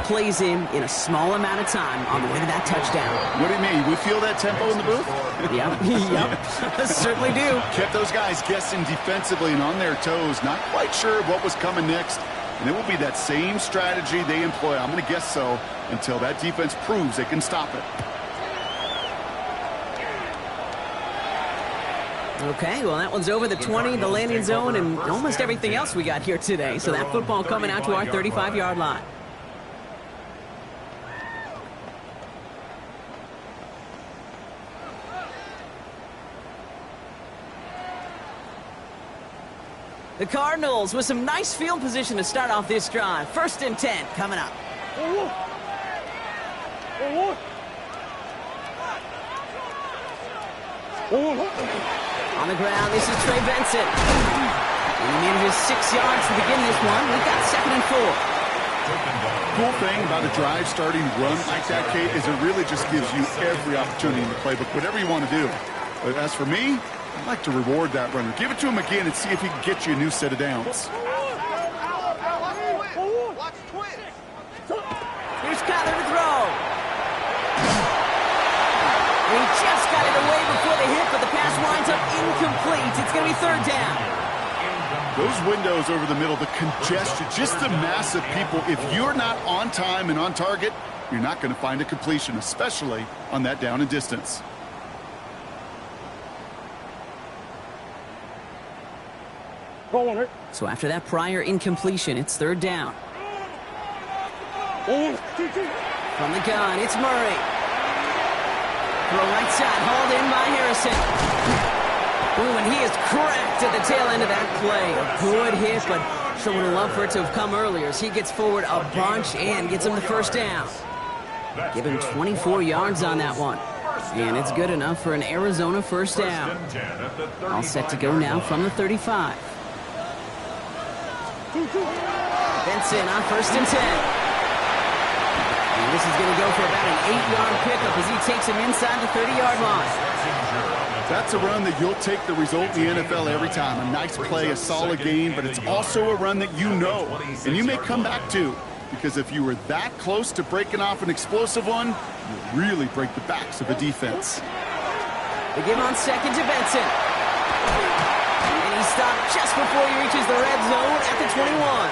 plays in a small amount of time on the way to that touchdown. What do you mean? We feel that tempo in the booth? Yep. Certainly do. Kept those guys guessing defensively and on their toes, not quite sure what was coming next. And it will be that same strategy they employ, I'm going to guess so, until that defense proves they can stop it. Okay, well, that one's over the 20, the landing zone, and almost everything else we got here today. So that football coming out to our 35-yard line. The Cardinals with some nice field position to start off this drive. 1st and 10 coming up. On the ground, this is Trey Benson. And he manages 6 yards to begin this one. We've got 2nd and 4. Cool thing about a drive starting run like that, Kate, is it really just gives you every opportunity in the playbook, whatever you want to do. But as for me, I'd like to reward that runner. Give it to him again and see if he can get you a new set of downs. Here's Kyler to throw. He just got it away before the hit, but the pass winds up incomplete. It's going to be 3rd down. Those windows over the middle, the congestion, just the mass of people. If you're not on time and on target, you're not going to find a completion, especially on that down and distance. So after that prior incompletion, it's 3rd down. From the gun, it's Murray. Throw right side, hauled in by Harrison. Ooh, and he is cracked at the tail end of that play. A good hit, but sure would have loved for it to have come earlier as he gets forward a bunch and gets him the 1st down. Give him 24 yards on that one. And it's good enough for an Arizona 1st down. All set to go now from the 35. Benson on 1st and 10. And this is going to go for about an 8-yard pickup as he takes him inside the 30-yard line. That's a run that you'll take the result in the NFL every time. A nice play, a solid game, but it's also a run that you know, and you may come back to. Because if you were that close to breaking off an explosive one, you really break the backs of a defense. They give on 2nd to Benson. And he stopped just before he reaches the red zone at the 21.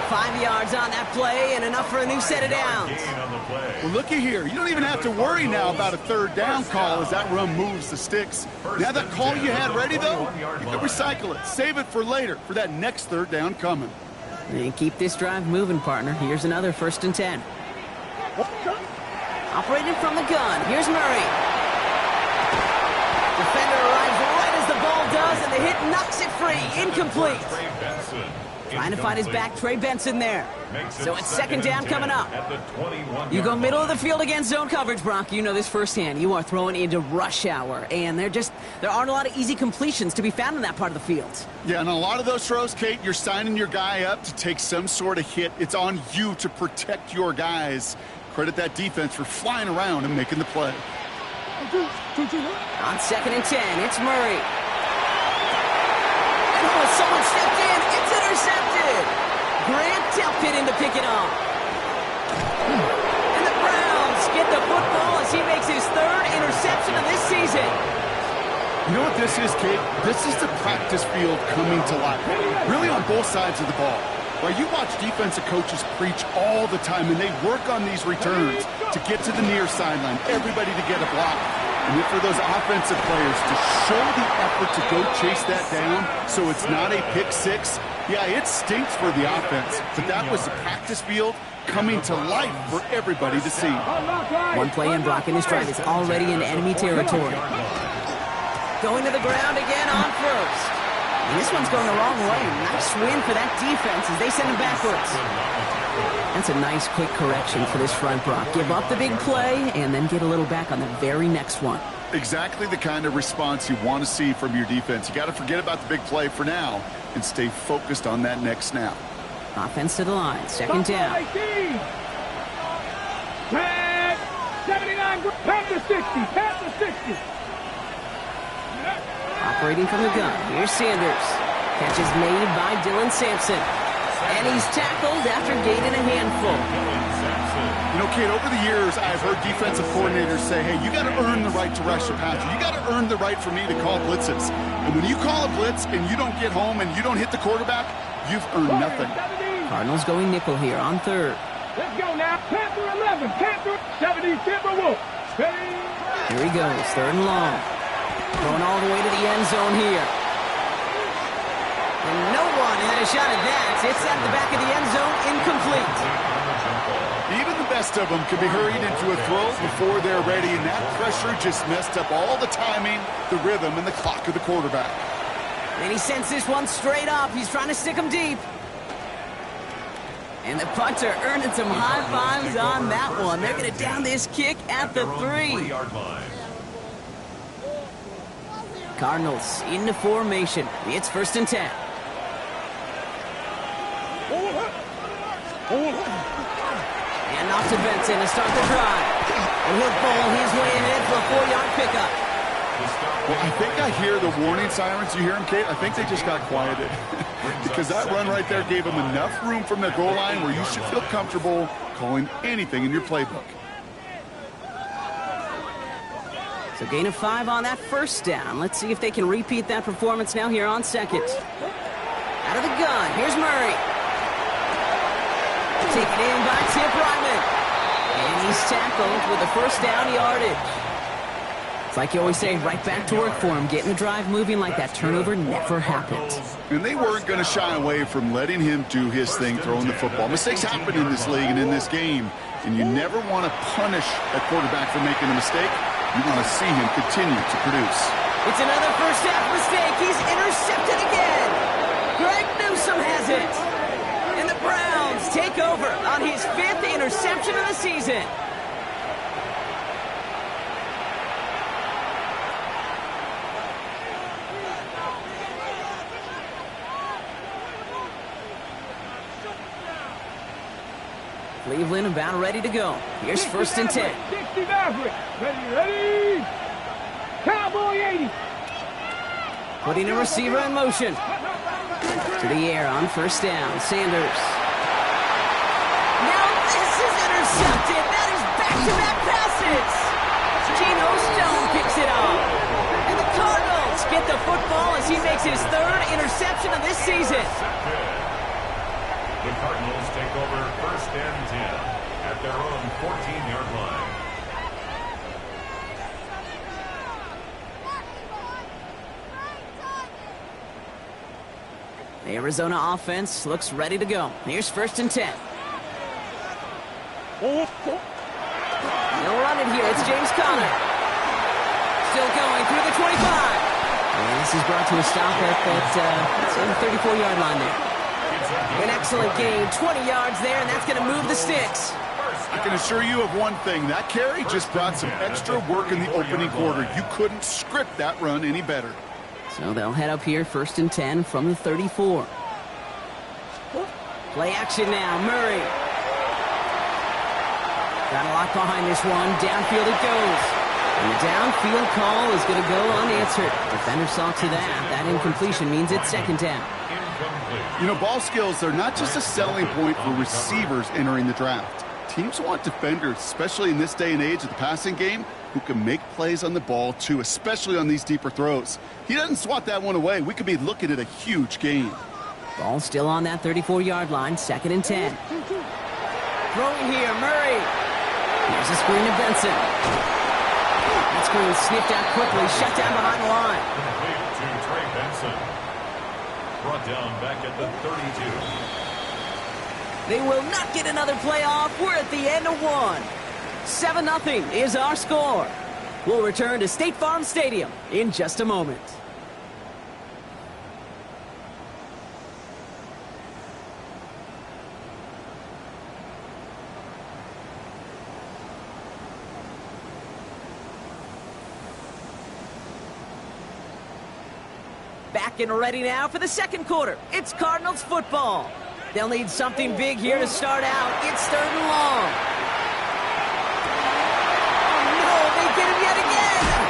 5 yards on that play and enough for a new set of downs. Well, looky here. You don't even have to worry now about a 3rd down call as that run moves the sticks. Now that call you had ready, though, you can recycle it. Save it for later for that next 3rd down coming. And keep this drive moving, partner. Here's another 1st and 10. Operating from the gun. Here's Murray. Defender arrives right as the ball does, and the hit knocks it free. Incomplete. Trying to find his back, Trey Benson there. So it's 2nd down coming up. You go middle of the field against zone coverage, Brock. You know this firsthand. You are throwing into rush hour, and there aren't a lot of easy completions to be found in that part of the field. Yeah, and a lot of those throws, Kate, you're signing your guy up to take some sort of hit. It's on you to protect your guys. Credit that defense for flying around and making the play. On 2nd and 10, it's Murray. And someone stepped in. It's intercepted. Grant tapped it in to pick it up. And the Browns get the football as he makes his 3rd interception of this season. You know what this is, Kate? This is the practice field coming to life. Really on both sides of the ball. Right, you watch defensive coaches preach all the time, and they work on these returns to get to the near sideline, everybody to get a block. And then for those offensive players to show the effort to go chase that down so it's not a pick six, yeah, it stinks for the offense. But that was the practice field coming to life for everybody to see. One play in, Brock, and his drive is already in enemy territory. Going to the ground again on 1st. And this one's going the wrong way. Nice win for that defense as they send him backwards. That's a nice quick correction for this front, Brock. Give up the big play and then get a little back on the very next one. Exactly the kind of response you want to see from your defense. You got to forget about the big play for now and stay focused on that next snap. Offense to the line. 2nd down. 79, pat the 60, pat the 60. Operating from the gun. Here's Sanders. Catch is made by Dylan Sampson. And he's tackled after gaining a handful. You know, Kate, over the years, I've heard defensive coordinators say, hey, you got to earn the right to rush the passer. You got to earn the right for me to call blitzes. And when you call a blitz and you don't get home and you don't hit the quarterback, you've earned nothing. Cardinals going nickel here on third. Let's go now. Panther 11. Panther 70. Timberwolf. Here he goes. Third and long. Going all the way to the end zone here. And no one had a shot at that. It's at the back of the end zone. Incomplete. Even the best of them can be hurried into a throw before they're ready, and that pressure just messed up all the timing, the rhythm, and the clock of the quarterback. And he sends this one straight up. He's trying to stick him deep. And the punter earning some high fives on that one. They're going to down this kick at the 3. Cardinals into formation. It's 1st and 10. And off to Benson to start the drive. And he'll bowl his way ahead for a 4-yard pickup. Well, I think I hear the warning sirens. You hear them, Kate? I think they just got quieted. Because that run right there gave them enough room from the goal line where you should feel comfortable calling anything in your playbook. So gain of 5 on that first down. Let's see if they can repeat that performance now here on second. Out of the gun, here's Murray. Taken in by Tip Ryman. And he's tackled with a first down yardage. It's like you always say, right back to work for him. Getting the drive moving like that turnover never happened. And they weren't going to shy away from letting him do his thing, throwing the football. Mistakes happen in this league and in this game. And you never want to punish a quarterback for making a mistake. You want to see him continue to produce. It's another first half mistake. He's intercepted again. Greg Newsome has it. And the Browns take over on his 5th interception of the season. Cleveland about ready to go. Here's 1st and 10. 60 Maverick. Ready. Cowboy 80. Putting a receiver in motion. To the air on first down. Sanders. Now this is intercepted. That is back-to-back passes. Geno Stone picks it up. And the Cardinals get the football as he makes his 3rd interception of this season. The Cardinals take over 1st and 10 at their own 14-yard line. The Arizona offense looks ready to go. Here's 1st and 10. They'll run it here. It's James Conner. Still going through the 25. And this is brought to a stop at that 34-yard line there. An excellent gain, 20 yards there, and that's going to move the sticks. I can assure you of one thing. That carry just brought some extra work in the opening quarter. You couldn't script that run any better. So they'll head up here, 1st and 10 from the 34. Play action now, Murray. Got a lot behind this one. Downfield it goes. And the downfield call is going to go unanswered. Defender saw to that. That incompletion means it's 2nd down. You know, ball skills are not just a selling point for receivers entering the draft. Teams want defenders, especially in this day and age of the passing game, who can make plays on the ball, too, especially on these deeper throws. He doesn't swat that one away. We could be looking at a huge gain. Ball still on that 34-yard line, 2nd and 10. Throwing here, Murray. Here's a screen to Benson. That screen sniffed out quickly, shut down behind the line. To Trey Benson. Brought down back at the 32. They will not get another playoff. We're at the end of one. 7-0 is our score. We'll return to State Farm Stadium in just a moment. Back and ready now for the second quarter. It's Cardinals football. They'll need something big here to start out. It's 3rd and long. Oh, no, they get him yet again.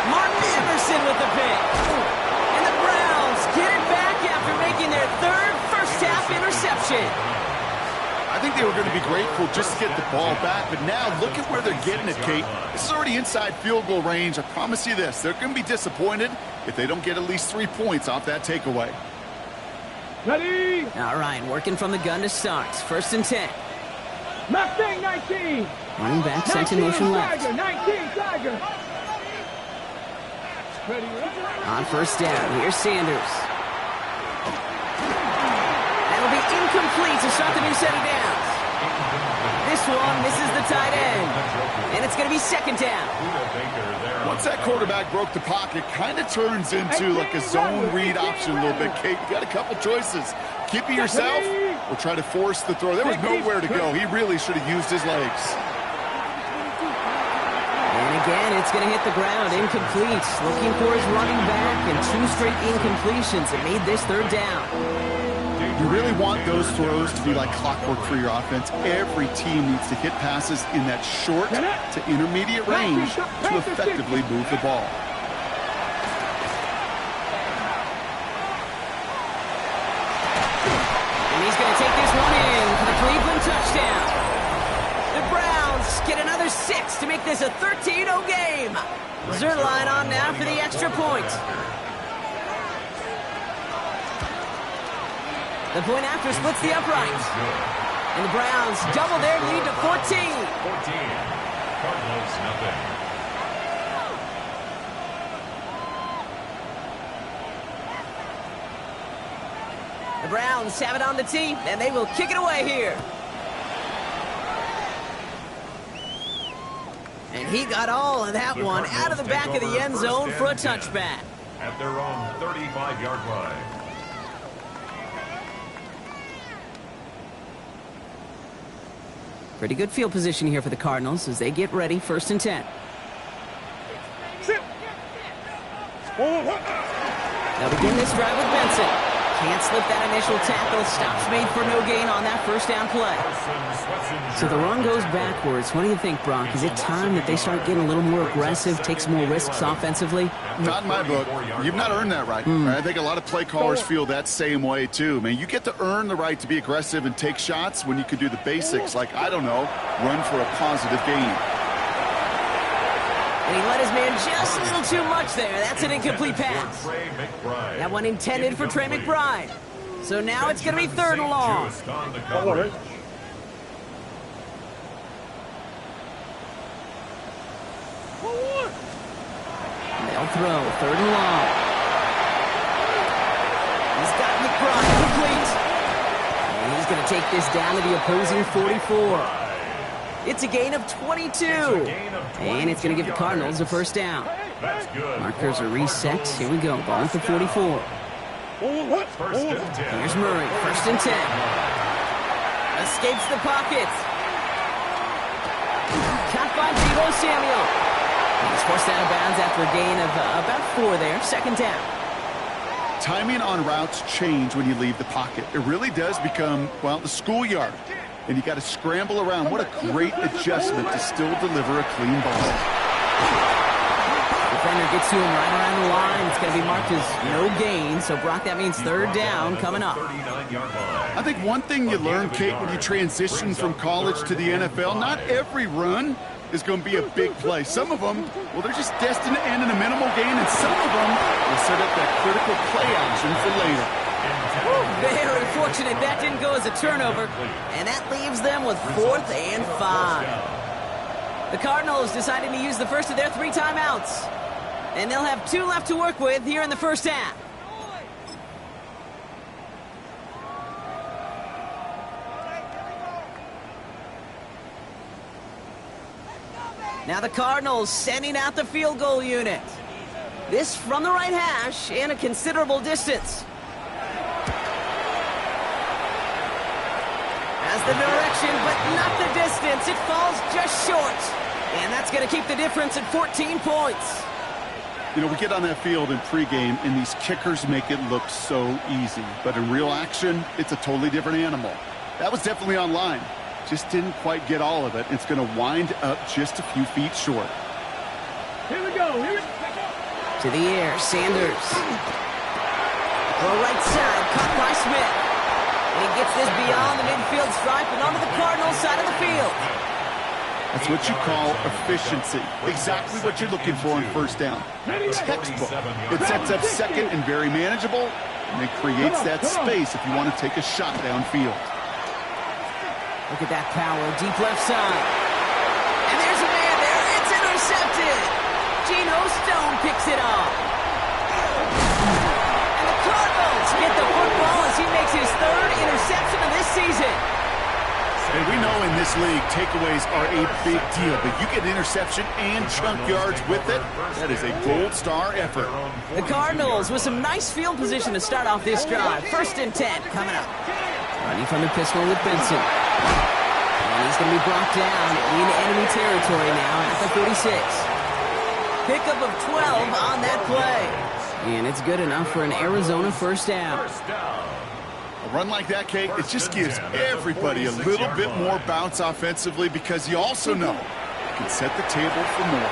Martin Emerson with the pick. And the Browns get it back after making their 3rd first-half interception. interception. I think they were going to be grateful just to get the ball back, but now look at where they're getting it, Kate. This is already inside field goal range. I promise you this, they're going to be disappointed if they don't get at least 3 points off that takeaway. Ready? All right, working from the gun to start. 1st and 10. Mustang 19. Running back sent in motion left. Tiger, 19, Tiger. Ready? On 1st down, here's Sanders. That'll be incomplete to start the new set of downs. This one misses the tight end. And it's going to be 2nd down. Once that quarterback broke the pocket, kind of turns into like a zone read option a little bit, Kate. You got a couple choices. Keep it yourself or try to force the throw. There was nowhere to go. He really should have used his legs. And again, it's going to hit the ground. Incomplete. Looking for his running back, and 2 straight incompletions. It made this 3rd down. You really want those throws to be like clockwork for your offense. Every team needs to hit passes in that short to intermediate range to effectively move the ball. And he's going to take this one in for the Cleveland touchdown. The Browns get another 6 to make this a 13-0 game. Zerline on now for the extra point. The point after splits the uprights. And the Browns double their lead to 14. 14. Cardinals, nothing. The Browns have it on the tee, and they will kick it away here. And he got all of that one out of the back of the end zone for a touchback. At their own 35-yard line. Pretty good field position here for the Cardinals as they get ready. 1st and 10. They'll begin this drive with Benson. Can't slip that initial tackle. Stops made for no gain on that 1st down play. So the run goes backwards. What do you think, Brock? Is it time that they start getting a little more aggressive, take some more risks offensively? Not in my book. You've not earned that right. I think a lot of play callers feel that same way, too. Man, you get to earn the right to be aggressive and take shots when you could do the basics, like, I don't know, run for a positive gain. And he let his man just a little too much there. That's an incomplete pass. That one intended for Trey McBride. So now it's going to be 3rd and long. They'll throw 3rd and long. He's got McBride complete. And he's going to take this down to the opposing 44. It's a gain of 22. And it's going to give the Cardinals a 1st down. Markers are reset. Here we go. Ball at the 44. Here's Murray. 1st and 10. Escapes the pocket. Caught by Deebo Samuel. He's forced out of bounds after a gain of about 4 there. 2nd down. Timing on routes change when you leave the pocket. It really does become, well, the schoolyard. And you got to scramble around. What a great adjustment to still deliver a clean ball. Defender gets to him right around the line. It's going to be marked as no gain. So, Brock, that means 3rd down coming up. I think one thing you learn, Kate, when you transition from college to the NFL, not every run is going to be a big play. Some of them, well, they're just destined to end in a minimal gain, and some of them will set up that critical play action for later. Very fortunate that didn't go as a turnover, and that leaves them with 4th and 5. The Cardinals deciding to use the first of their 3 timeouts, and they'll have 2 left to work with here in the 1st half. Now the Cardinals sending out the field goal unit. This from the right hash and a considerable distance. Has the direction, but not the distance. It falls just short. And that's going to keep the difference at 14 points. You know, we get on that field in pregame, and these kickers make it look so easy. But in real action, it's a totally different animal. That was definitely on line. Just didn't quite get all of it. It's going to wind up just a few feet short. Here we go. To the air, Sanders. The right side, caught by Smith. He gets this beyond the midfield stripe and onto the Cardinal side of the field. That's what you call efficiency. Exactly what you're looking for on first down. Textbook. It sets up second and very manageable, and it creates that space if you want to take a shot downfield. Look at that power, deep left side. And there's a man there. It's intercepted. Geno Stone picks it off. And the Cardinals get the football as he makes his third interception of this season. And we know in this league, takeaways are a big deal, but you get interception and chunk yards with it, that is a gold star effort. The Cardinals with some nice field position to start off this drive. 1st and 10 coming up. Running from the pistol with Benson. And he's going to be brought down in enemy territory now at the 46. Pickup of 12 on that play. And it's good enough for an Arizona first down. A run like that, Kate, it just gives everybody a little bit more bounce offensively because you also know you can set the table for more.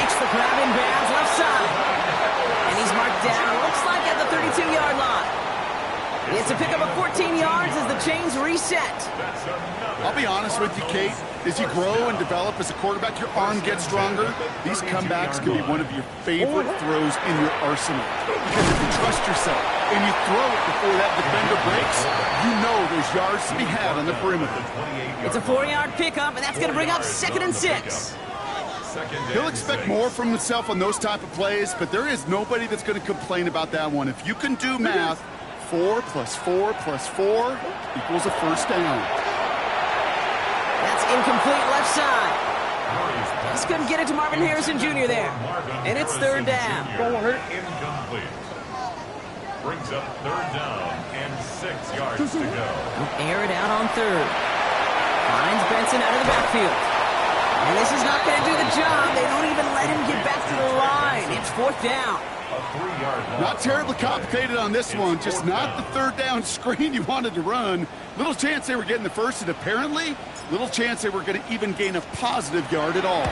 Makes the grab in bounds left side. And he's marked down, looks like at the 32-yard line. It's a pickup of 14 yards as the chains reset. I'll be honest with you, Kate. As you grow and develop as a quarterback, your arm gets stronger. These comebacks can be one of your favorite throws in your arsenal. Because if you trust yourself and you throw it before that defender breaks, you know there's yards to be had on the perimeter. It's a 4-yard pickup, and that's going to bring up 2nd and 6. He'll expect more from himself on those type of plays, but there is nobody that's going to complain about that one. If you can do math, 4 + 4 + 4 equals a first down. That's incomplete left side. Just couldn't get it to Marvin Harrison Jr. there. And it's 3rd down. Incomplete. Brings up 3rd down and 6 yards to go. Air it out on 3rd. Finds Benson out of the backfield. And this is not going to do the job. They don't even let him get back to the line. It's 4th down. Not terribly complicated on this one. Just not the 3rd down screen you wanted to run. Little chance they were getting the first, and apparently little chance they were going to even gain a positive yard at all.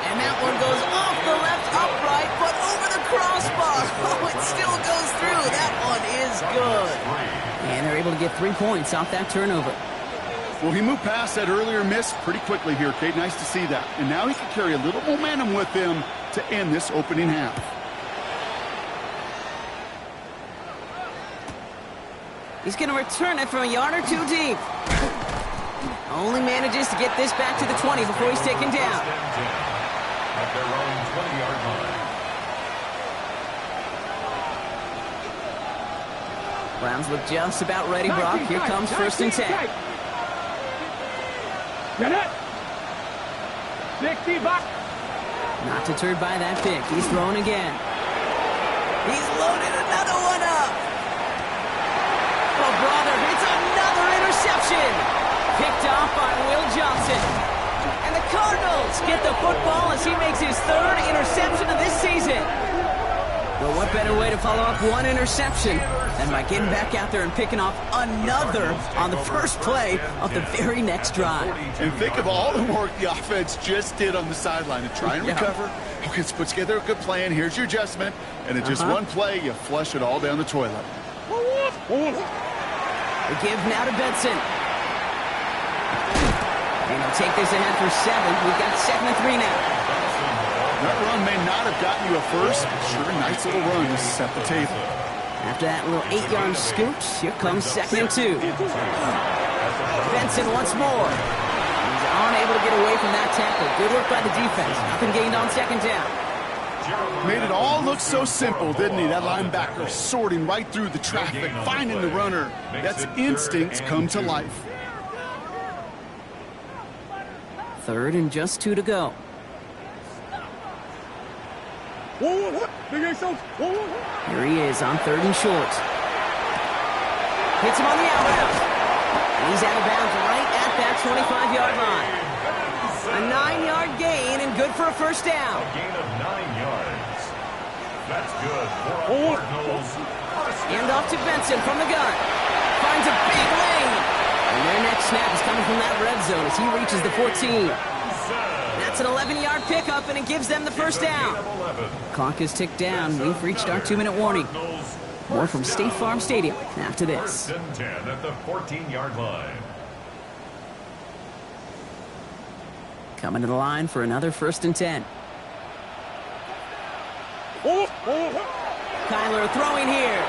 And that one goes off the left upright, but over the crossbar. Oh, it still goes through. That one is good. And they're able to get 3 points off that turnover. Well, he moved past that earlier miss pretty quickly here, Kate. Nice to see that. And now he can carry a little momentum with him to end this opening half. He's going to return it from a yard or 2 deep. Only manages to get this back to the 20 before he's taken down. At their own 20-yard line. Browns look just about ready, Brock. Here comes 1st and 10. Get it. 60 back. Not deterred by that pick. He's throwing again. He's loaded another one up. Oh, brother, it's another interception. Picked off by Will Johnson. And the Cardinals get the football as he makes his 3rd interception of this season. Well, what better way to follow up one interception than by getting back out there and picking off another on the first play of the very next drive. And think of all the work the offense just did on the sideline to try and recover. Okay, let's put together a good plan. Here's your adjustment. And in just one play, you flush it all down the toilet. The give now to Benson. And he'll take this ahead for 7. We've got 2nd and 3 now. That run may not have gotten you a first, but sure, nice little run to set the table. After that little 8-yard scoot, here comes 2nd and 2. Benson once more. He's unable to get away from that tackle. Good work by the defense. Nothing gained on 2nd down. Made it all look so simple, didn't he? That linebacker sorting right through the traffic, finding the runner. That's instincts come to life. 3rd and just 2 to go. Here he is on 3rd and short. Hits him on the out route. And he's out of bounds right at that 25-yard line. A 9-yard gain and good for a first down. A gain of 9 yards. That's good for Cardinals. Hand off to Benson from the gun. Finds a big lane. And their next snap is coming from that red zone as he reaches the 14. That's That's an 11-yard pickup, and it gives them the first down. Clock is ticked down. We've reached our 2-minute warning. More from State Farm Stadium after this. 10 at the 14-yard line. Coming to the line for another 1st and 10. Kyler throwing here.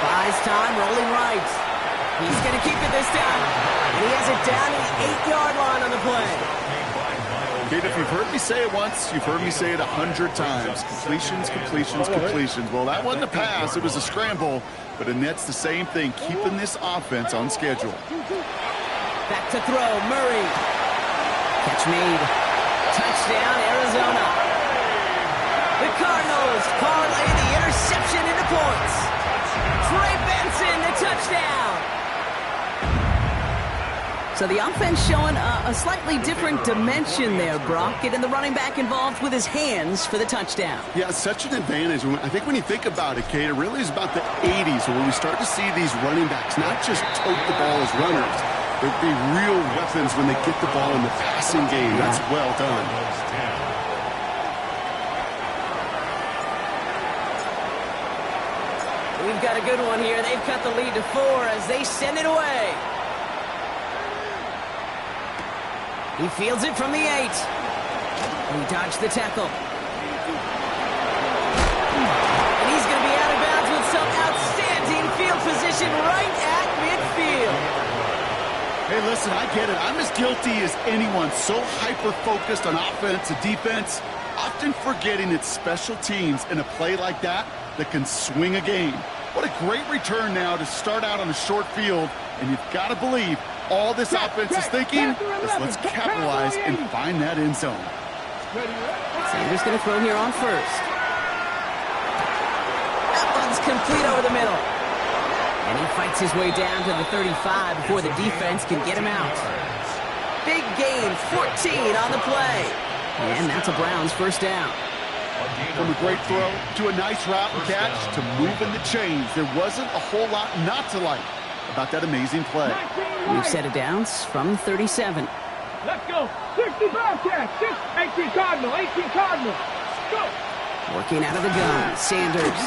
Buys time, rolling right. He's going to keep it this time. And he has it down to the 8-yard line on the play. Kate, if you've heard me say it once, you've heard me say it 100 times. Completions, completions, completions. Well, that wasn't a pass. It was a scramble. But Annette's the same thing, keeping this offense on schedule. Back to throw, Murray. Catch made. Touchdown, Arizona. The Cardinals parlay the interception into points. Trey Benson, the touchdown. So the offense showing a slightly different dimension there, Brock. Getting the running back involved with his hands for the touchdown. Yeah, such an advantage. I think when you think about it, Kate, it really is about the 80s where we start to see these running backs not just tote the ball as runners, but be real weapons when they get the ball in the passing game. That's well done. We've got a good one here. They've cut the lead to 4 as they send it away. He fields it from the 8. He dodged the tackle. And he's going to be out of bounds with some outstanding field position right at midfield. Hey, listen, I get it. I'm as guilty as anyone. So hyper-focused on offense and defense, often forgetting it's special teams in a play like that can swing a game. What a great return now to start out on a short field, and you've got to believe all this offense is thinking is let's capitalize and find that end zone. Sanders going to throw here on 1st. That one's complete over the middle. And he fights his way down to the 35 before the defense can get him out. Big gain, 14 on the play. And that's a Browns first down. From a great throw to a nice route and catch to moving the chains, there wasn't a whole lot not to like about that amazing play. We've set it down from 37. Let's go. 65 catch. 18 Cardinal. 18 Cardinal. Go. Working out of the gun. Sanders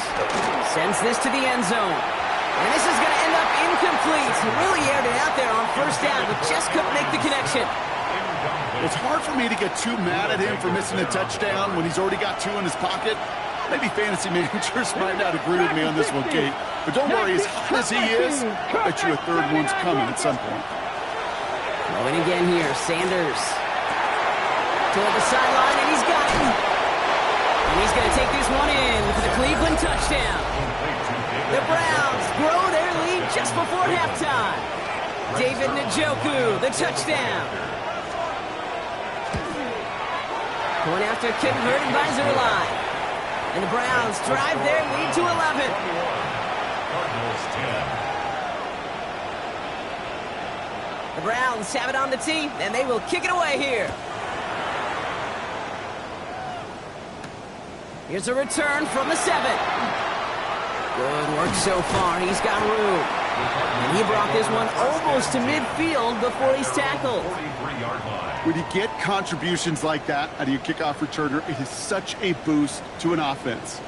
sends this to the end zone. And this is going to end up incomplete. He really aired it out there on 1st down, but just couldn't make the connection. It's hard for me to get too mad at him for missing a touchdown when he's already got 2 in his pocket. Maybe fantasy managers might not agree with me on this one, Kate. But don't worry, as hot as he is, I bet you a 3rd one's coming at some point. Throwing again here, Sanders. Toward the sideline, and he's got it. And he's going to take this one in for the Cleveland touchdown. The Browns grow their lead just before halftime. David Njoku, the touchdown. Going after converted by Zerline. And the Browns drive their lead to 11. Cardinals 10. The Browns have it on the tee, and they will kick it away here. Here's a return from the 7. Good work so far. He's got room. And he brought this one almost to midfield before he's tackled. 43-yard line. When you get contributions like that out of your kickoff returner, it is such a boost to an offense.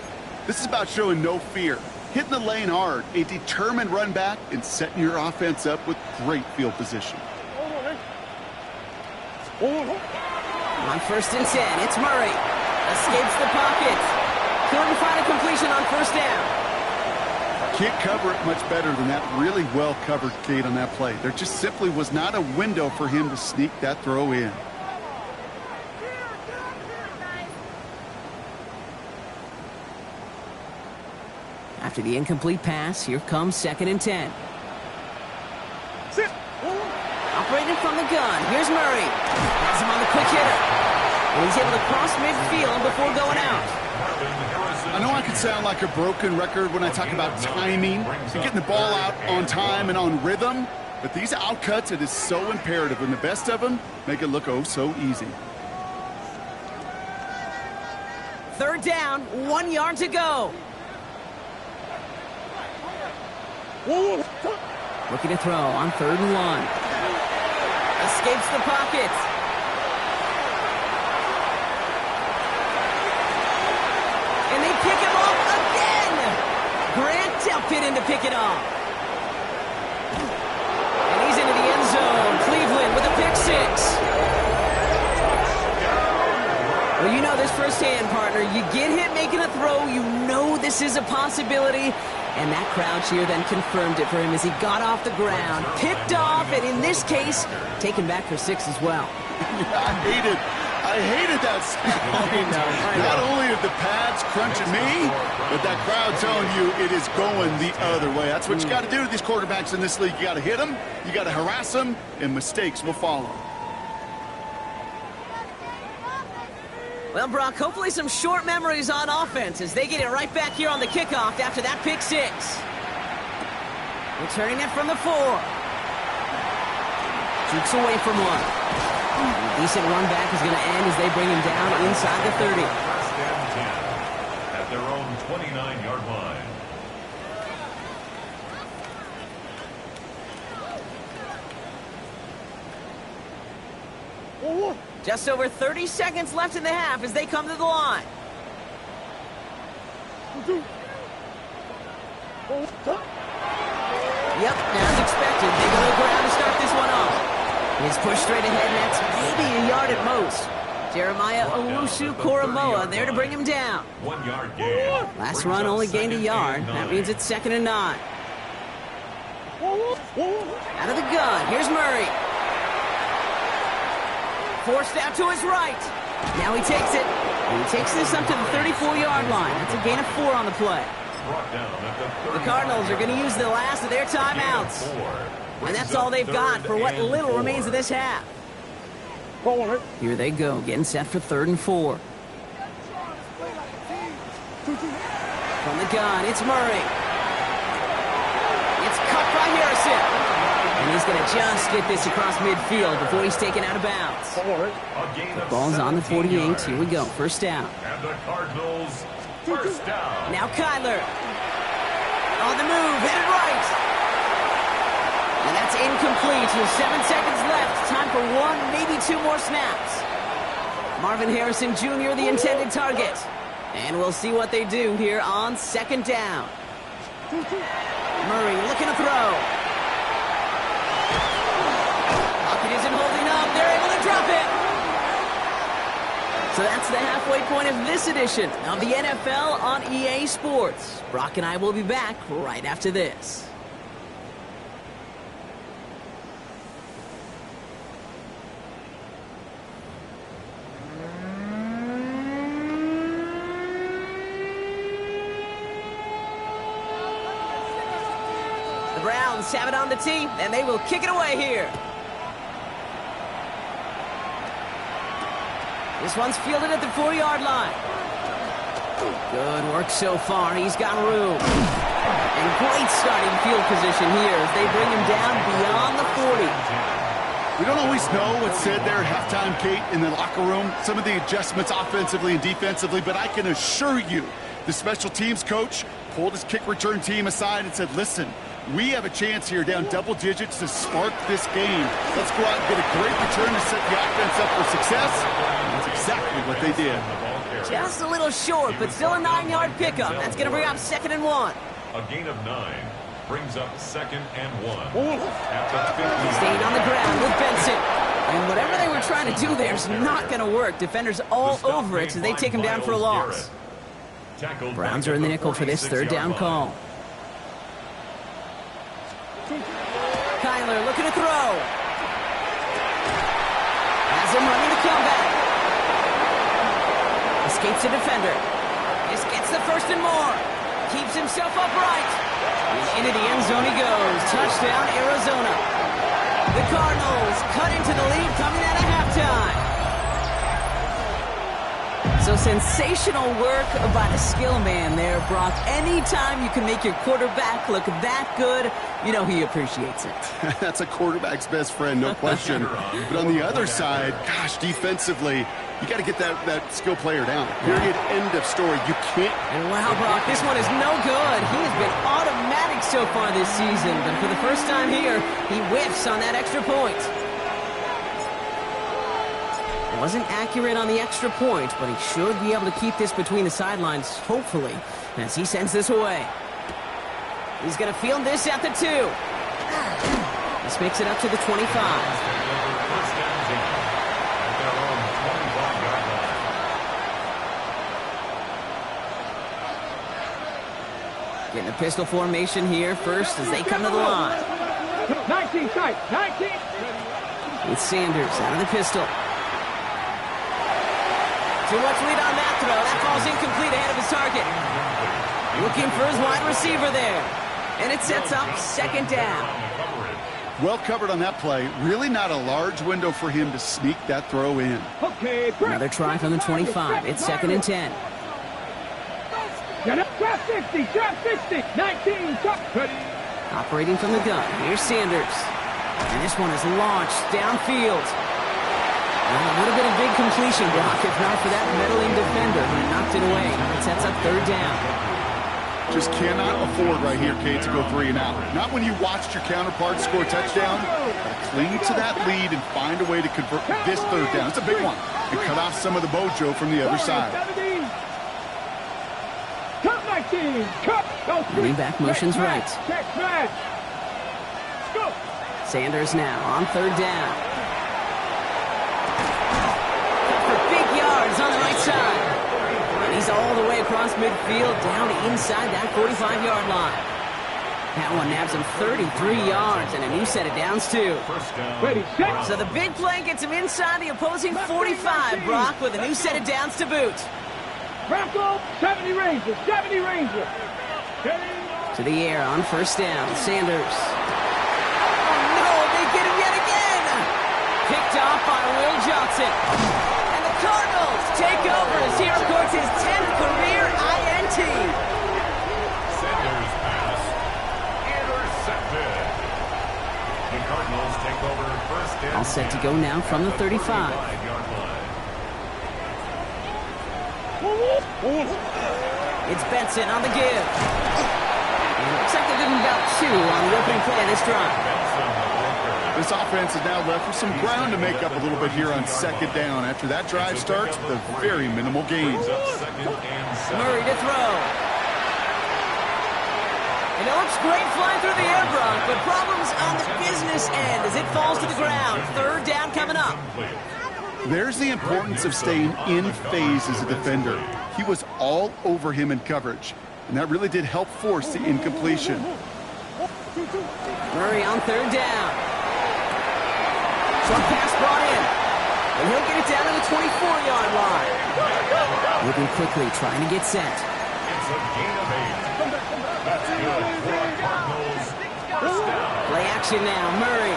This is about showing no fear, hitting the lane hard, a determined run back, and setting your offense up with great field position. On 1st and 10, it's Murray. Escapes the pocket. Couldn't find a completion on 1st down. Can't cover it much better than that. Really well covered, Kate, on that play. There just simply was not a window for him to sneak that throw in. After the incomplete pass, here comes 2nd and 10. Operating from the gun, here's Murray. Has him on the quick hitter. And he's able to cross midfield before going out. I know I can sound like a broken record when I talk about timing and getting the ball out on time and on rhythm, but these outcuts, it is so imperative, and the best of them make it look oh so easy. 3rd down, 1 yard to go. Looking to throw on 3rd and 1. Escapes the pocket. fit in to pick it off. And he's into the end zone. Cleveland with a pick six. Well, you know this firsthand, partner. You get hit making a throw, you know this is a possibility. And that crowd cheer then confirmed it for him as he got off the ground, picked off, and in this case, taken back for six as well. Yeah, I hated that sound. Not only are the pads crunching me, but that crowd telling you it is going the other way. That's what you got to do to these quarterbacks in this league. You got to hit them, you got to harass them, and mistakes will follow. Well, Brock, hopefully some short memories on offense as they get it right back here on the kickoff after that pick six. Returning it from the 4. Jukes away from one. A decent run back is going to end as they bring him down inside the 30. First and 10 at their own 29-yard line. Just over 30 seconds left in the half as they come to the line. Yep, as expected, they go to the ground to start this one off. He's pushed straight ahead, and that's maybe a yard at most. Jeremiah Owusu-Koramoah there to bring him down. 1 yard gain. Last run only gained a yard. That means it's 2nd and 9. Out of the gun, here's Murray. Forced out to his right. Now he takes it. And he takes this up to the 34-yard line. That's a gain of 4 on the play. The Cardinals are going to use the last of their timeouts. And that's all they've got for what little remains of this half. Here they go, getting set for 3rd and 4. From the gun, it's Murray. It's cut by Harrison. And he's going to just get this across midfield before he's taken out of bounds. The ball's on the 48. Here we go. First down. And the Cardinals, first down. Now Kyler. On the move, headed right. And that's incomplete with 7 seconds left. Time for 1, maybe 2 more snaps. Marvin Harrison Jr., the intended target. And we'll see what they do here on 2nd down. Murray looking to throw. Pocket isn't holding up. They're able to drop it. So that's the halfway point of this edition of the NFL on EA Sports. Brock and I will be back right after this. The Browns have it on the tee, and they will kick it away here. This one's fielded at the 4-yard line. Good work so far. He's got room. And great starting field position here as they bring him down beyond the 40. We don't always know what's said there at halftime, Kate, in the locker room. Some of the adjustments offensively and defensively, but I can assure you the special teams coach pulled his kick return team aside and said, listen, we have a chance here down double digits to spark this game. Let's go out and get a great return to set the offense up for success. That's exactly what they did. Just a little short, but still a 9-yard pickup. That's going to bring up 2nd and 1. A gain of 9 brings up 2nd and 1. Staying on the ground with Benson. And whatever they were trying to do there is not going to work. Defenders all over it as they take him down for a loss. Browns are in the nickel for this 3rd down call. Kyler looking to throw. Has him running the comeback. Escapes a defender. This gets the 1st and more. Keeps himself upright. And into the end zone he goes. Touchdown, Arizona. The Cardinals cut into the lead coming out of halftime. So sensational work by the skill man there, Brock. Anytime you can make your quarterback look that good, you know he appreciates it. That's a quarterback's best friend, no question. But on the other side, gosh, defensively, you got to get that skill player down. Period. End of story. You can't. And wow, Brock, this one is no good. He has been automatic so far this season. But for the first time here, he whiffs on that extra point. Wasn't accurate on the extra point, but he should be able to keep this between the sidelines, hopefully, as he sends this away. He's going to field this at the 2. This makes it up to the 25. First down team at their own 25-yard line. Getting a pistol formation here first as they come to the line. 19 tight, 19. With Sanders out of the pistol. Too much lead on that throw. That ball's incomplete ahead of his target. Looking for his wide receiver there. And it sets up second down. Well covered on that play. Really not a large window for him to sneak that throw in. Okay, Another try from the 25. It's 2nd and 10. Get up, drop 60, drop 60, 19, drop 30. Operating from the gun. Here's Sanders. And this one is launched downfield. Well, it would have been a big completion block if not for that meddling defender who knocked it away. It sets up 3rd down. Just cannot afford right here, Kate, to go 3 and out. Not when you watched your counterpart score a touchdown. Gotta cling to that lead and find a way to convert this 3rd down. It's a big one. And cut off some of the mojo from the other side. 17. Cut 19. Cut. Running back motions right. Check back. Go. Sanders now on 3rd down. For big yards on the right side. And he's all the way across midfield down inside that 45-yard line. That one nabs him 33 yards and a new set of downs, too. Ready, set. So the big play gets him inside the opposing 45, Brock, with a new set of downs to boot. Rocco, 70 Rangers, 70 Rangers. To the air on 1st down, Sanders. Oh, no, they get him yet again. Picked off by Will Johnson. And the Cardinals take over as he records his 10th career INT. Sanders pass intercepted. The Cardinals take over first down. All set to go now from the 35. 35-yard line. It's Benson on the give. And it looks like they're giving about 2 on the opening play of this drive. This offense is now left with some ground to make up a little bit here on 2nd down after that drive starts with a very minimal gain. Murray to throw. And it looks great flying through the air, Brock, but problems on the business end as it falls to the ground. 3rd down coming up. There's the importance of staying in phase as a defender. He was all over him in coverage, and that really did help force the incompletion. Murray on 3rd down. Short pass brought in. And he'll get it down to the 24-yard line. Moving quickly, trying to get set. It's a gain of 8. That's good for the Cardinals. First down. Play action now, Murray.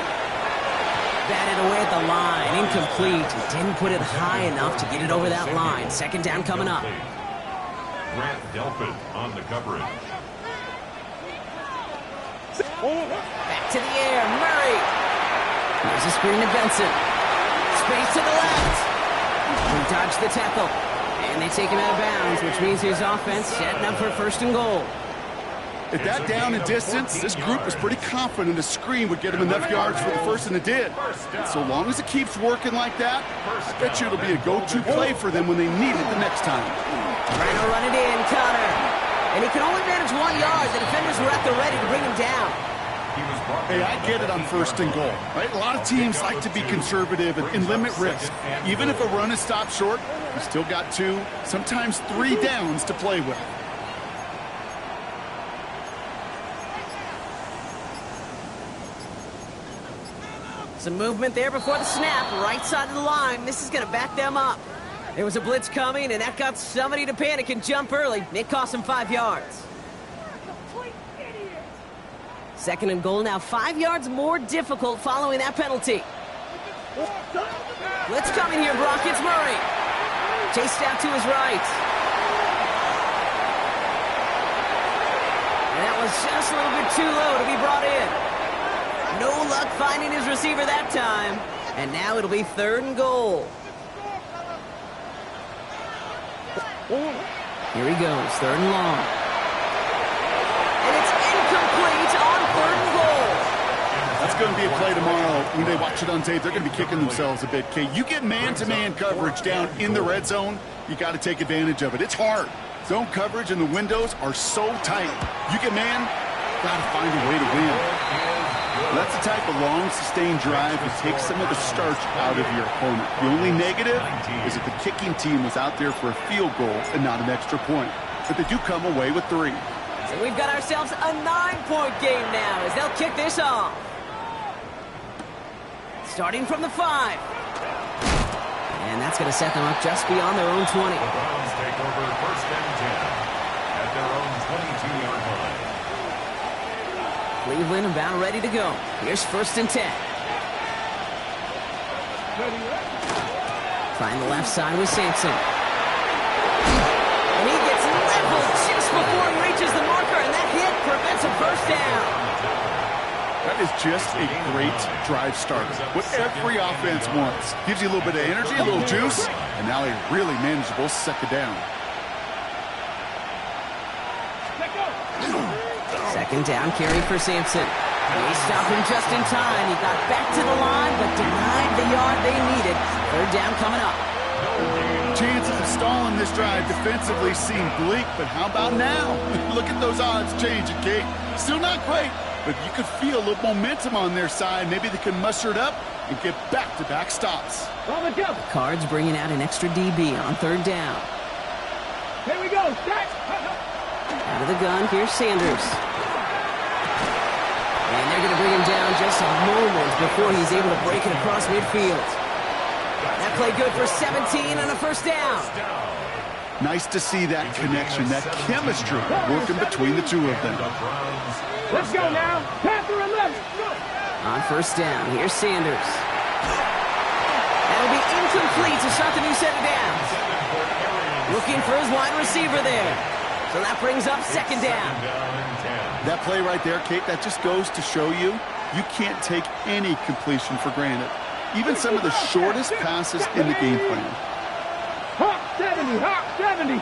Batted away at the line, incomplete. He didn't put it high enough to get it over that line. 2nd down coming up. Grant Delpit on the coverage. Back to the air, Murray. There's a screen to Benson. Space to the left. He dodged the tackle. And they take him out of bounds, which means his offense setting up for 1st and goal. At that down and distance, this group was pretty confident a screen would get him enough yards for the 1st, and it did. And so long as it keeps working like that, I bet you it'll be a go-to play for them when they need it the next time. Trying to run it in, Connor. And he can only manage 1 yard. The defenders were at the ready to bring him down. Hey, I get it on 1st and goal, right? A lot of teams like to be conservative and limit risk. Even if a run is stopped short, you still got 2, sometimes 3 downs to play with. Some movement there before the snap, right side of the line. This is going to back them up. There was a blitz coming, and that got somebody to panic and jump early. It cost them 5 yards. 2nd and goal now, 5 yards more difficult following that penalty. Blitz coming here, Brock. It's Murray. Chased out to his right. And that was just a little bit too low to be brought in. No luck finding his receiver that time. And now it'll be 3rd and goal. Here he goes, 3rd and long. And it's incomplete on 3rd and goal. That's going to be a play tomorrow. When they watch it on tape, they're going to be kicking themselves a bit. Okay, you get man-to-man coverage down in the red zone, you got to take advantage of it. It's hard. Zone coverage and the windows are so tight. You get man, got to find a way to win. That's the type of long, sustained drive that takes some of the starch out of your opponent. The only negative is that the kicking team was out there for a field goal and not an extra point. But they do come away with 3. So we've got ourselves a 9-point game now as they'll kick this off. Starting from the 5. And that's going to set them up just beyond their own 20. The Browns take over first and 10 at their own 22-yard line. Cleveland about ready to go. Here's first and 10. Find the left side with Sampson. And he gets leveled just before he reaches the marker, and that hit prevents a first down. That is just a great drive starter. What every offense wants. Gives you a little bit of energy, a little juice, and now a really manageable second down. Second down carry for Sampson. He stopped him just in time. He got back to the line, but denied the yard they needed. Third down coming up. Chances of stalling this drive defensively seem bleak, but how about now? Look at those odds changing, Kate. Still not great, but you could feel a little momentum on their side. Maybe they can muster it up and get back-to-back stops. The Cards bringing out an extra DB on third down. Here we go. Set. Out of the gun, here's Sanders. And they're going to bring him down just a moment before he's able to break it across midfield. That play good for 17 and a first down. Nice to see that connection, that chemistry working between the two of them. Let's go now. Panther and left. On first down, here's Sanders. That'll be incomplete to start the new set of downs. Looking for his wide receiver there. So that brings up second down. That play right there, Kate, that just goes to show you can't take any completion for granted. Even some of the shortest passes in the game plan. Hawk 70, Hawk 70.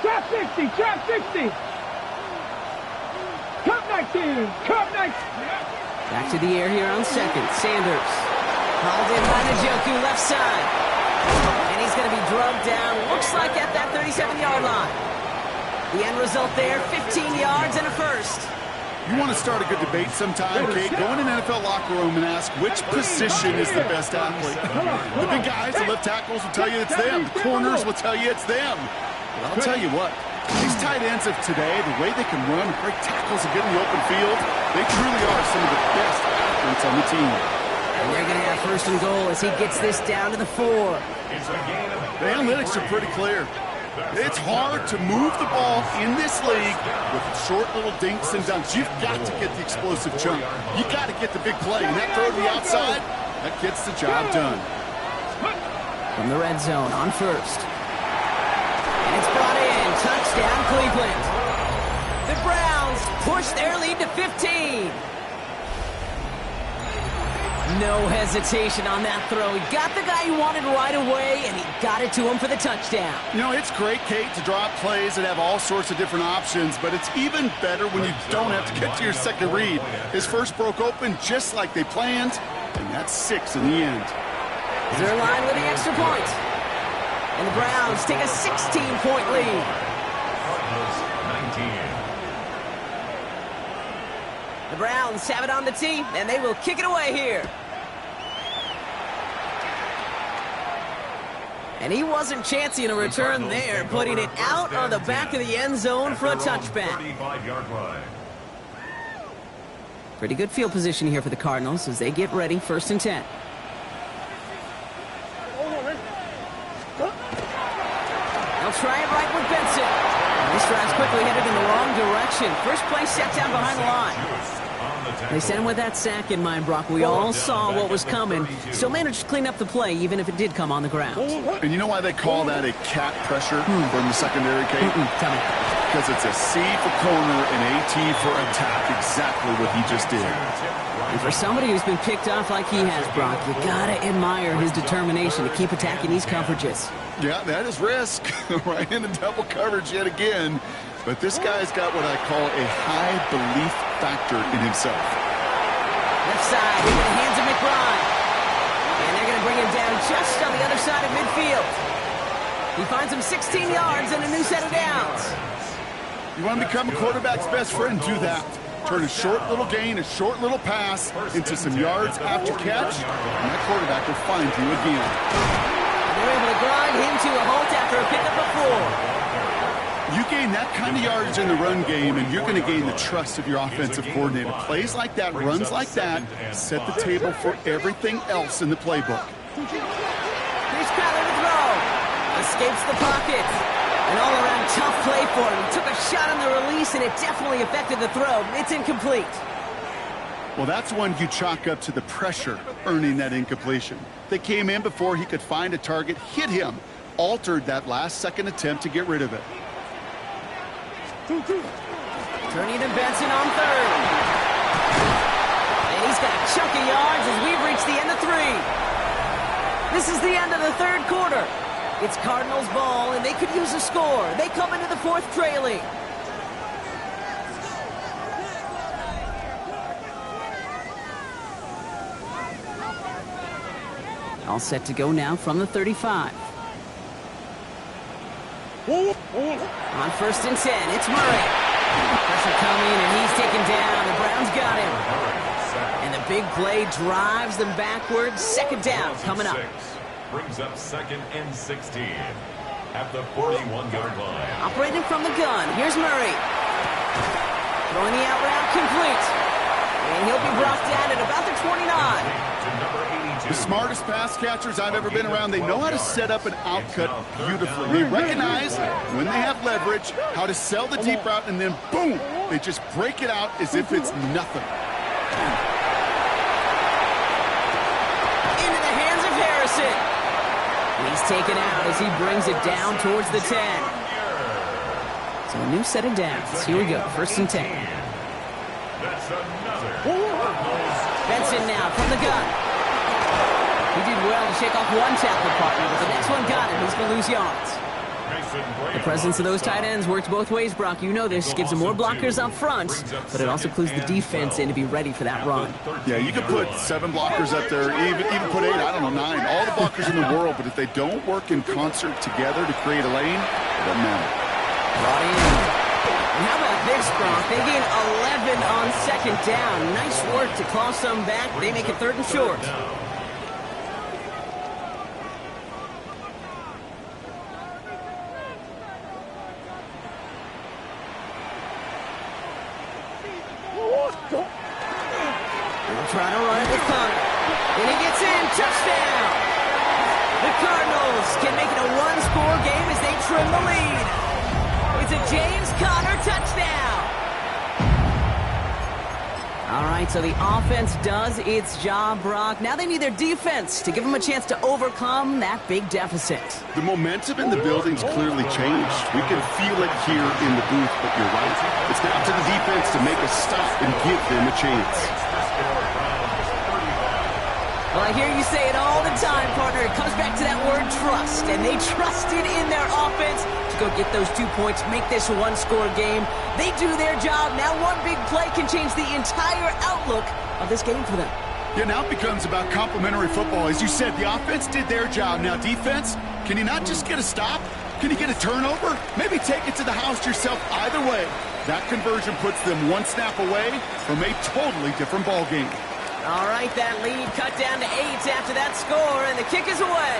Trap 60, trap 60. Cup 19, Cup 19. Back to the air here on second. Sanders. Hauled in by Njoku, left side. And he's going to be drugged down, looks like at that 37-yard line. The end result there, 15 yards and a first. You want to start a good debate sometime, Kate? Go in an NFL locker room and ask which position is the best athlete. The big guys, the left tackles will tell you it's them. The corners will tell you it's them. But I'll tell you what, these tight ends of today, the way they can run, break tackles and get in the open field, they truly are some of the best athletes on the team. And they're going to have first and goal as he gets this down to the 4. The analytics are pretty clear. It's hard to move the ball in this league with short little dinks and dunks. You've got to get the explosive chunk. You got to get the big play. And that throw to the outside, that gets the job done. From the red zone on first. And it's brought in. Touchdown, Cleveland. The Browns push their lead to 15. No hesitation on that throw. He got the guy he wanted right away, and he got it to him for the touchdown. You know, it's great, Kate, to draw up plays that have all sorts of different options, but it's even better when you don't have to get to your second read. His first broke open just like they planned, and that's 6 in the end. They're aligned with the extra point. And the Browns take a 16-point lead. 19. The Browns have it on the tee, and they will kick it away here. And he wasn't chancing a return there, putting it out on the back of the end zone for a touchback. Pretty good field position here for the Cardinals as they get ready, first and 10. They'll try it right with Benson. This drive's quickly headed in the wrong direction. First play set down behind the line. They sent him with that sack in mind, Brock. We all saw what was coming. Still managed to clean up the play, even if it did come on the ground. And you know why they call that a cat pressure from the secondary, Kate? Tell me. Because it's a C for corner and a T for attack, exactly what he just did. And for somebody who's been picked off like he has, Brock, you gotta admire his determination to keep attacking these coverages. Yeah, that is risk. Right into double coverage yet again. But this guy's got what I call a high belief factor in himself. Left side, into the hands of McBride. And they're going to bring him down just on the other side of midfield. He finds him 16 yards and a new set of downs. You want to become a quarterback's best friend, do that. Turn a short little gain, a short little pass into some yards after catch, and that quarterback will find you again. They're able to grind him to a halt after a pickup of 4. You gain that kind of yardage in the run game, and you're going to gain the trust of your offensive coordinator. Plays like that, runs like that, set the table for everything else in the playbook. Here's Cardinal to throw. Escapes the pocket. An all-around tough play for him. He took a shot on the release, and it definitely affected the throw. It's incomplete. Well, that's one you chalk up to the pressure earning that incompletion. They came in before he could find a target, hit him, altered that last-second attempt to get rid of it. Turning to Benson on third. And he's got a chunk of yards as we've reached the end of 3. This is the end of the third quarter. It's Cardinals ball, and they could use a score. They come into the fourth trailing. All set to go now from the 35. On 1st and 10, it's Murray. Pressure coming, and he's taken down. The Browns got him. And the big play drives them backwards. 2nd down coming up. Brings up 2nd and 16 at the 41-yard line. Operating from the gun, here's Murray. Throwing the out route complete. And he'll be brought down at about the 29. The smartest pass catchers I've ever been around, they know how to set up an outcut beautifully. They recognize when they have leverage, how to sell the deep route, and then boom, they just break it out as if it's nothing. Into the hands of Harrison. He's taken out as he brings it down towards the 10. So a new set of downs. Here we go, 1st and 10. That's another. Benson now from the gun. He did well to shake off one tackle partner, but the next one got him. He's going to lose yards. The presence of those tight ends works both ways, Brock. You know this. Gives them more blockers up front, but it also clues the defense in to be ready for that run. Yeah, you could put 7 blockers up there, even put 8, I don't know, 9. All the blockers in the world, but if they don't work in concert together to create a lane, it doesn't matter. Brought in. And how about this, Brock? They gain 11 on 2nd down. Nice work to claw some back. They make it 3rd and short. Trying to run it with Connor. And he gets in. Touchdown! The Cardinals can make it a 1-score game as they trim the lead. It's a James Conner touchdown. All right, so the offense does its job, Brock. Now they need their defense to give them a chance to overcome that big deficit. The momentum in the building's clearly changed. We can feel it here in the booth, but you're right. It's now to the defense to make a stop and give them a chance. Well, I hear you say it all the time, partner. It comes back to that word trust, and they trusted in their offense to go get those 2 points, make this a 1-score game. They do their job. Now one big play can change the entire outlook of this game for them. Yeah, now it becomes about complementary football. As you said, the offense did their job. Now defense, can you not just get a stop? Can you get a turnover? Maybe take it to the house yourself. Either way, that conversion puts them 1 snap away from a totally different ball game. All right, that lead cut down to 8 after that score, and the kick is away.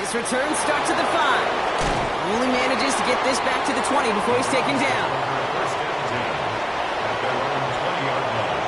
This return starts at the 5. Only manages to get this back to the 20 before he's taken down. First and 10 at their own 20-yard line.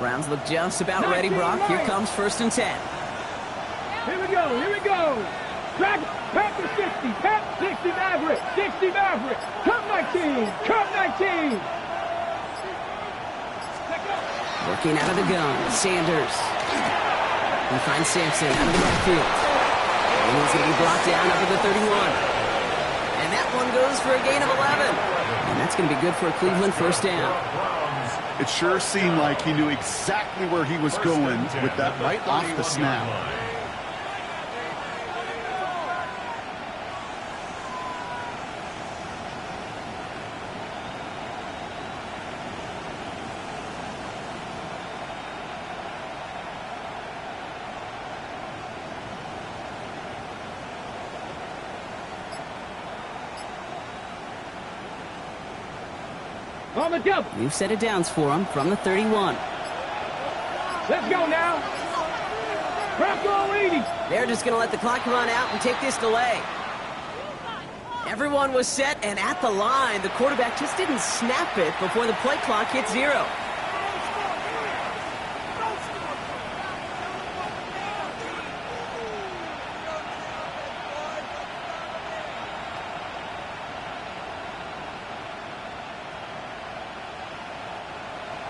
Browns look just about ready, Brock. Here comes 1st and 10. Here we go, here we go. Pack to 60, Pack 60 Maverick, 60 Maverick. Come 19, come 19. Working out of the gun, Sanders. He finds Sampson out of the backfield. And he's going to be brought down up to the 31. And that one goes for a gain of 11. And that's going to be good for a Cleveland 1st down. Browns It sure seemed like he knew exactly where he was going with that right off the snap. On the double. New set of downs for him from the 31. Let's go now. Bronco leading. They're just going to let the clock run out and take this delay. Everyone was set and at the line. The quarterback just didn't snap it before the play clock hit 0.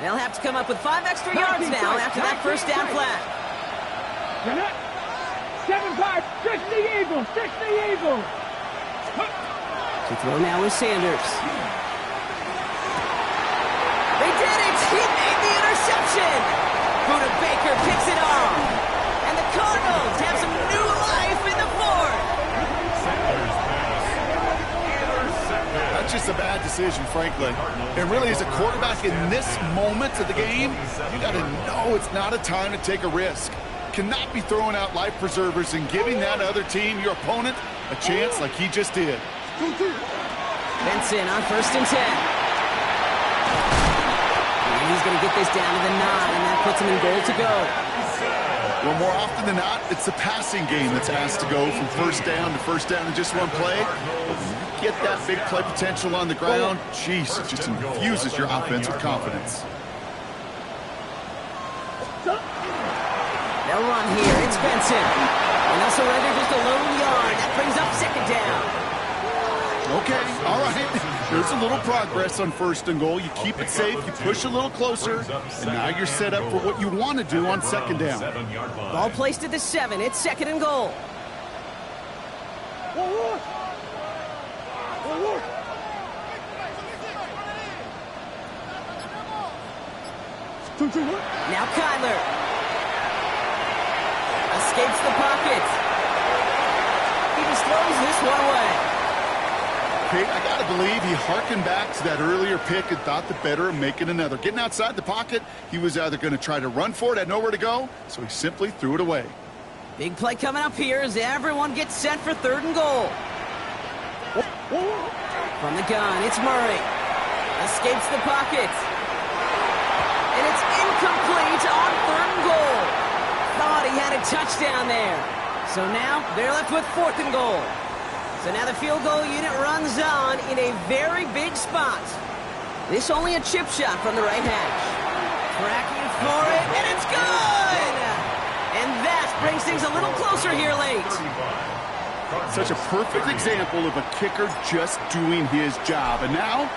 They'll have to come up with 5 extra yards now after that first down flat. 7-5, 6 the Eagles, 6 the Eagles. To throw now is Sanders. They did it! He made the interception! Buda Baker picks it off. And the Cardinals have some new life in the fourth. Sanders pass. Intercepted. That's just a bad decision, frankly. And really, as a quarterback in this moment of the game, you got to know it's not a time to take a risk. Cannot be throwing out life preservers and giving that other team, your opponent, a chance like he just did. Benson on 1st and 10. And he's going to get this down to the 9, and that puts him in goal to go. Well, more often than not, it's the passing game that's asked to go from first down to first down in just one play. But when you get that big play potential on the ground, geez, it just infuses your offense with confidence. They'll run here. It's Benson. And they'll surrender just a lone yard. That brings up 2nd down. Okay, all right. There's a little progress on 1st and goal. You keep it safe, you push a little closer, and now you're set up for what you want to do on 2nd down. Ball placed at the 7. It's 2nd and goal. Now Kyler. Escapes the pocket. He just throws this one away. Kate, I got to believe he harkened back to that earlier pick and thought the better of making another. Getting outside the pocket, he was either going to try to run for it, had nowhere to go, so he simply threw it away. Big play coming up here as everyone gets set for 3rd and goal. From the gun, it's Murray. Escapes the pocket. And it's incomplete on 3rd and goal. Thought he had a touchdown there. So now they're left with 4th and goal. So now the field goal unit runs on in a very big spot. This only a chip shot from the right hash. Tracking for it, and it's good! And that brings things a little closer here late. Such a perfect example of a kicker just doing his job. And now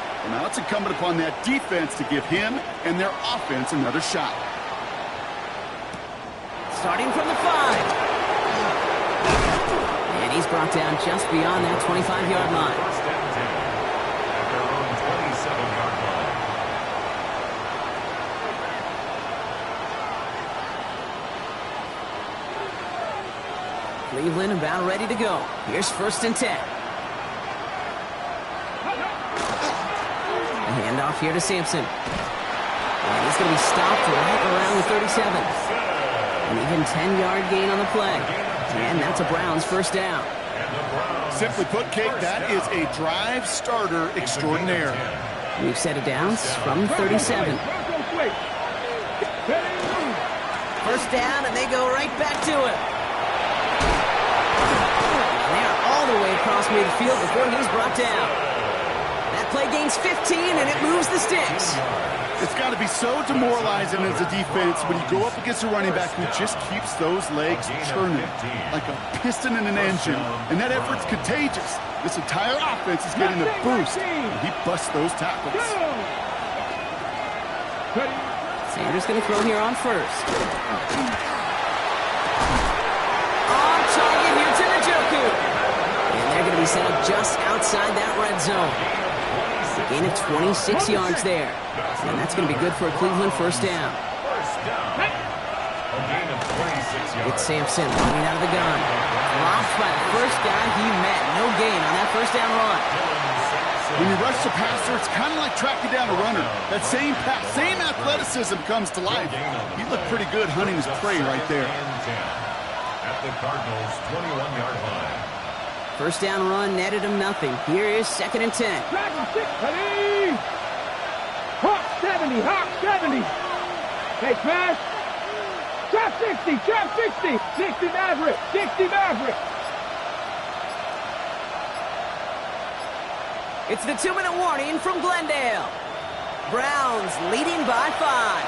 it's incumbent upon that defense to give him and their offense another shot. Starting from the 5. And he's brought down just beyond that 25-yard line. First and 10 at their own 27-yard line. Cleveland about ready to go. Here's 1st and 10. A handoff here to Sampson. And he's going to be stopped right around the 37. An even 10-yard gain on the play. And that's a Browns 1st down. Simply put, Kate, that is a drive starter extraordinaire. We've set it downs from 37. 1st down, and they go right back to it. And they are all the way across midfield before he's brought down. That play gains 15, and it moves the sticks. It's got to be so demoralizing as a defense when you go up against a running back who just keeps those legs churning like a piston in an engine. And that effort's contagious. This entire offense is getting a boost, and he busts those tackles. Sanders going to throw here on 1st. On target here to Njoku. And they're going to be set up just outside that red zone. Gain of 26 yards there. And that's going to be good for a Cleveland first down. First down. A gain of 26 yards. It's Sampson running out of the gun. Dropped by the first guy he met. No gain on that first down run. When you rush the passer, it's kind of like tracking down a runner. That same pass, same athleticism comes to life. He looked pretty good hunting his prey right there. At the Cardinals' 21-yard line. First down run netted him nothing. Here is 2nd and 10. Dragon 6, ready! Hawk 70, Hawk 70. Hey, smash. Trap 60, trap 60. 60 Maverick, 60 Maverick. It's the 2-minute warning from Glendale. Browns leading by 5.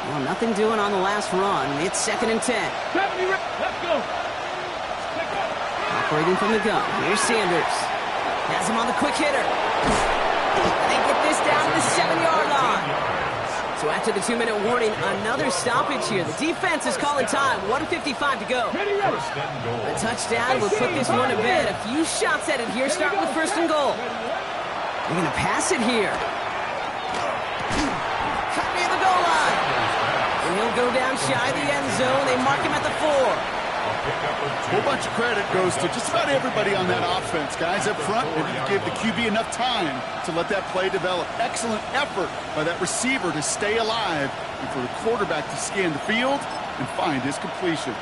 Well, nothing doing on the last run. It's 2nd and 10. 70, let's go. Operating from the gun. Here's Sanders. Has him on the quick hitter. And they get this down to the 7-yard line. So after the 2-minute warning, another stoppage here. The defense is calling time. 1:55 to go. A touchdown will put this one to bed. A few shots at it here, starting with 1st and goal. They're going to pass it here. Cut near the goal line. And he'll go down shy of the end zone. They mark him at the 4. A whole bunch of credit goes to just about everybody on that offense. Guys up front, they didn't give the QB enough time to let that play develop. Excellent effort by that receiver to stay alive and for the quarterback to scan the field and find his completion.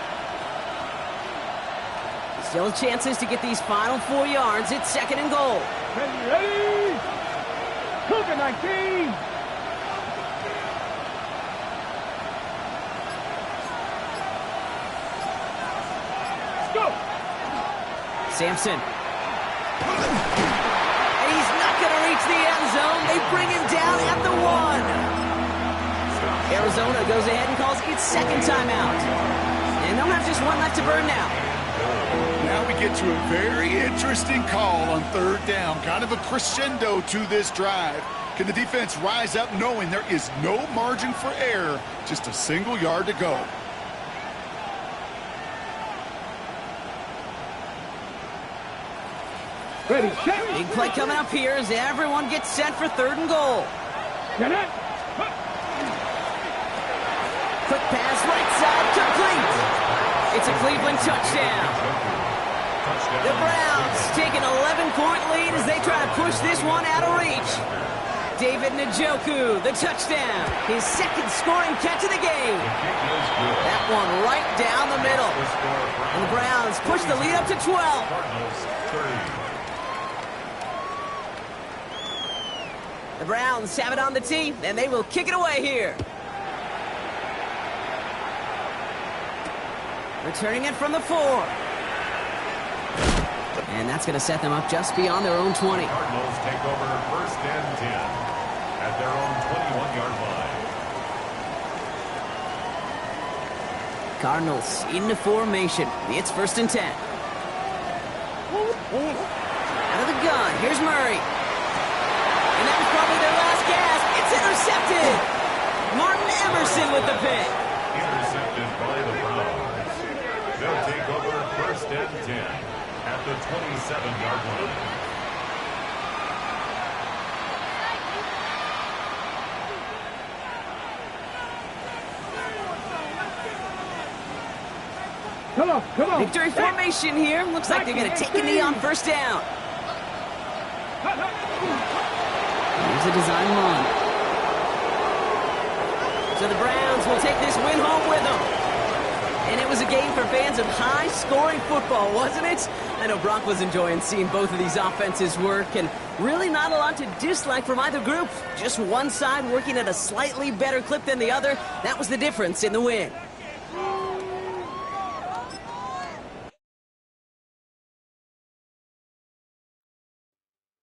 Still chances to get these final 4 yards. It's 2nd and goal. Ready? Cougar 19. Sampson. And he's not going to reach the end zone. They bring him down at the 1. Arizona goes ahead and calls its 2nd timeout. And they'll have just one left to burn now. Now we get to a very interesting call on 3rd down. Kind of a crescendo to this drive. Can the defense rise up knowing there is no margin for error? Just a single yard to go. Ready, set. Big play coming up here as everyone gets set for 3rd and goal. Get it. Quick pass right side, complete. It's a Cleveland touchdown. The Browns take an 11-point lead as they try to push this one out of reach. David Njoku, the touchdown. His 2nd scoring catch of the game. That one right down the middle. And the Browns push the lead up to 12. The Browns have it on the tee, and they will kick it away here. Returning it from the 4. And that's going to set them up just beyond their own 20. Cardinals take over 1st and 10 at their own 21-yard line. Cardinals into formation. It's 1st and 10. Out of the gun. Here's Murray. And that was probably their last gasp. It's intercepted. Martin Emerson with the pick. Intercepted by the Browns. They'll take over 1st and 10 at the 27-yard line. Come on, come on. Victory formation here. Looks like they're going to take a knee on 1st down. Here's a design run. So the Browns will take this win home with them. And it was a game for fans of high-scoring football, wasn't it? I know Brock was enjoying seeing both of these offenses work, and really not a lot to dislike from either group. Just one side working at a slightly better clip than the other. That was the difference in the win.